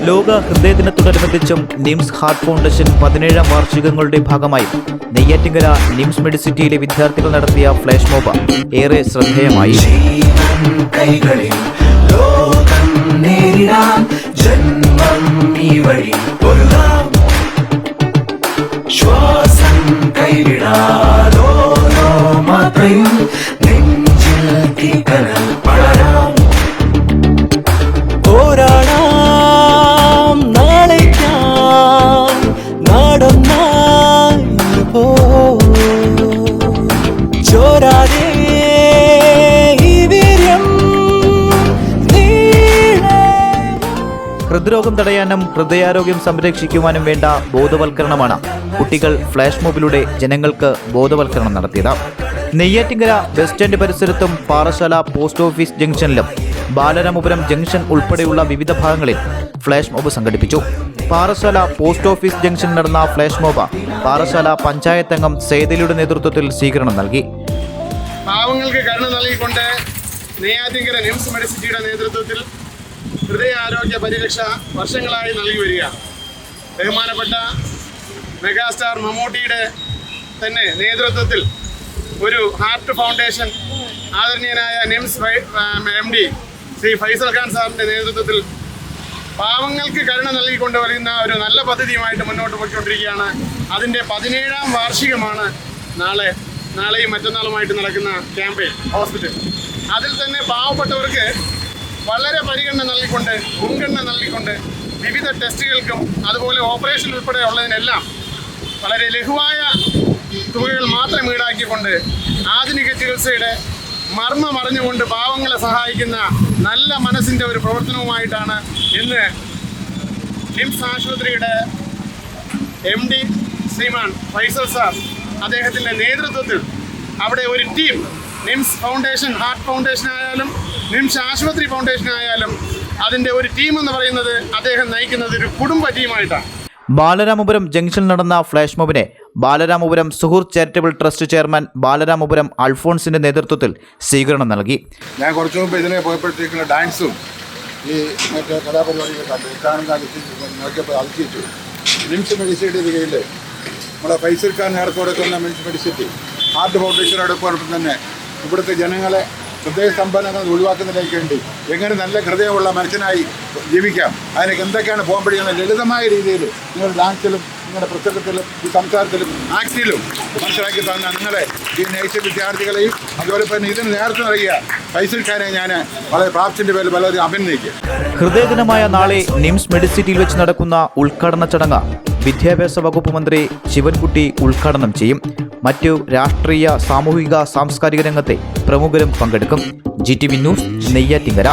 ലോക ഹൃദയദിനത്തോടനുബന്ധിച്ചും nymphs heart foundation 17ാം വാർഷികങ്ങളുടെ ഭാഗമായി Neyyattinkara nymphs മെഡിസിറ്റിയിലെ വിദ്യാർത്ഥികൾ നടത്തിയ ഫ്ലാഷ് മോബ് ഏറെ ശ്രദ്ധേയമായി. ഹൃദ്രോഗം തടയാനും ഹൃദയാരോഗ്യം സംരക്ഷിക്കുവാനും വേണ്ട ബോധവൽക്കരണമാണ് കുട്ടികൾ ഫ്ലാഷ് മോബിലൂടെ ജനങ്ങൾക്ക് ബോധവൽക്കരണം നടത്തിയത്. നെയ്യാറ്റിൻകര ബസ് സ്റ്റാൻഡ് പരിസരത്തും പാറശാല പോസ്റ്റ് ഓഫീസ് ജംഗ്ഷനിലും ബാലരാമപുരം ജംഗ്ഷൻ ഉൾപ്പെടെയുള്ള വിവിധ ഭാഗങ്ങളിൽ ഫ്ലാഷ് മോബ് സംഘടിപ്പിച്ചു. പാറശാല പോസ്റ്റ് ഓഫീസ് ജംഗ്ഷനിൽ നടന്ന ഫ്ലാഷ് മോബ് പാറശാല പഞ്ചായത്ത് അംഗം സേതലിയുടെ നേതൃത്വത്തിൽ സ്വീകരണം നൽകി. പാവങ്ങൾക്ക് കരുണ നൽകിക്കൊണ്ട് നെയ്യാറ്റിൻകര നിംസ് മെഡിസിറ്റിയുടെ നേതൃത്വത്തിൽ ഹൃദയാരോഗ്യ പരിരക്ഷ വർഷങ്ങളായി നൽകി വരികയാണ്. ബഹുമാനപ്പെട്ട മെഗാസ്റ്റാർ മമ്മൂട്ടിയുടെ തന്നെ നേതൃത്വത്തിൽ ഒരു ഹാർട്ട് ഫൗണ്ടേഷൻ ആദരണീയനായ നിംസ് MD ശ്രീ ഫൈസൽ ഖാൻ സാറിൻ്റെ നേതൃത്വത്തിൽ പാവങ്ങൾക്ക് കരുണ നൽകിക്കൊണ്ട് വരുന്ന ഒരു നല്ല പദ്ധതിയുമായിട്ട് മുന്നോട്ട് പോയിക്കൊണ്ടിരിക്കുകയാണ്. അതിൻ്റെ 17ാം വാർഷികമാണ് നാളെയും മറ്റന്നാളുമായിട്ട് നടക്കുന്ന ക്യാമ്പയിൻ ഹോസ്പിറ്റൽ. അതിൽ തന്നെ പാവപ്പെട്ടവർക്ക് വളരെ പരിഗണന നൽകിക്കൊണ്ട് മുൻഗണന നൽകിക്കൊണ്ട് വിവിധ ടെസ്റ്റുകൾക്കും അതുപോലെ ഓപ്പറേഷൻ ഉൾപ്പെടെ ഉള്ളതിനെല്ലാം വളരെ ലഘുവായ തുകകൾ മാത്രം ഈടാക്കിക്കൊണ്ട് ആധുനിക ചികിത്സയുടെ മർമ്മം അറിഞ്ഞുകൊണ്ട് പാവങ്ങളെ സഹായിക്കുന്ന നല്ല മനസ്സിൻ്റെ ഒരു പ്രവർത്തനവുമായിട്ടാണ് ഇന്ന് നിംസ് ആശുപത്രിയുടെ MD ശ്രീമാൻ ഫൈസൽ സാർ അദ്ദേഹത്തിൻ്റെ നേതൃത്വത്തിൽ അവിടെ ഒരു team NIMS foundation heart foundation ആയാലും നിംസ് ആശുപത്രി ഫൗണ്ടേഷൻ ആയാലും അതിൻ്റെ ഒരു ടീം എന്ന് പറയുന്നത് അദ്ദേഹം നയിക്കുന്നത് ഒരു കുടുംബ ടീമായിട്ടാണ്. ബാലരാമപുരം ജംഗ്ഷനിൽ നടന്ന ഫ്ലാഷ് മോബിനെ ബാലരാമപുരം സുഹൃത്ത് ചാരിറ്റബിൾ ട്രസ്റ്റ് ചെയർമാൻ ബാലരാമപുരം അൽഫോൺസിന്റെ നേതൃത്വത്തിൽ സ്വീകരണം നൽകി. ഞാൻ കുറച്ചു മുമ്പ് ഇതിനെ പോയപ്പോഴത്തേക്കുള്ള ഡാൻസും ഈ മറ്റേ കലാപരിപാടികളൊക്കെ കണ്ടു നോക്കിയപ്പോൾ അതിശയിച്ചു. നിംസ് മെഡിസിറ്റിയുടെ കീഴിൽ നമ്മളെ ഫൈസൽ ഖാൻ നേതൃത്വം കൊടുക്കുന്ന നിംസ് മെഡിസിറ്റി ഹാർട്ട് ഫൗണ്ടേഷനോടൊപ്പം തന്നെ ഇവിടുത്തെ ജനങ്ങളെ ഹൃദയ സമ്പന്നങ്ങൾ ഒഴിവാക്കുന്നതിലേക്ക് വേണ്ടി എങ്ങനെ നല്ല ഹൃദയമുള്ള മനുഷ്യനായി ജീവിക്കാം, അതിനൊക്കെ എന്തൊക്കെയാണ് പോകാൻ എന്ന ലളിതമായ രീതിയിൽ നിങ്ങളുടെ ഡാൻസിലും നിങ്ങളുടെ പ്രസംഗത്തിലും ഈ സംസാരത്തിലും ആക്ടിലും മനസ്സിലാക്കി തന്ന നിങ്ങളെ ഈ നേഴ്സിംഗ് വിദ്യാർത്ഥികളെയും അതുപോലെ തന്നെ ഇതിന് നേതൃത്വം നൽകിയ ഫൈസൽ ഖാനെ ഞാൻ വളരെ പ്രാപ്തിൻ്റെ പേരിൽ വളരെ അഭിനന്ദിക്കും. ഹൃദയദിനമായ നാളെ നിംസ് മെഡിസിറ്റിയിൽ വെച്ച് നടക്കുന്ന ഉദ്ഘാടന ചടങ്ങ് വിദ്യാഭ്യാസ വകുപ്പ് മന്ത്രി ശിവൻകുട്ടി ഉദ്ഘാടനം ചെയ്യും. മറ്റു രാഷ്ട്രീയ, സാമൂഹിക, സാംസ്കാരിക രംഗത്തെ പ്രമുഖരും പങ്കെടുക്കും. GTV news, Neyyattinkara.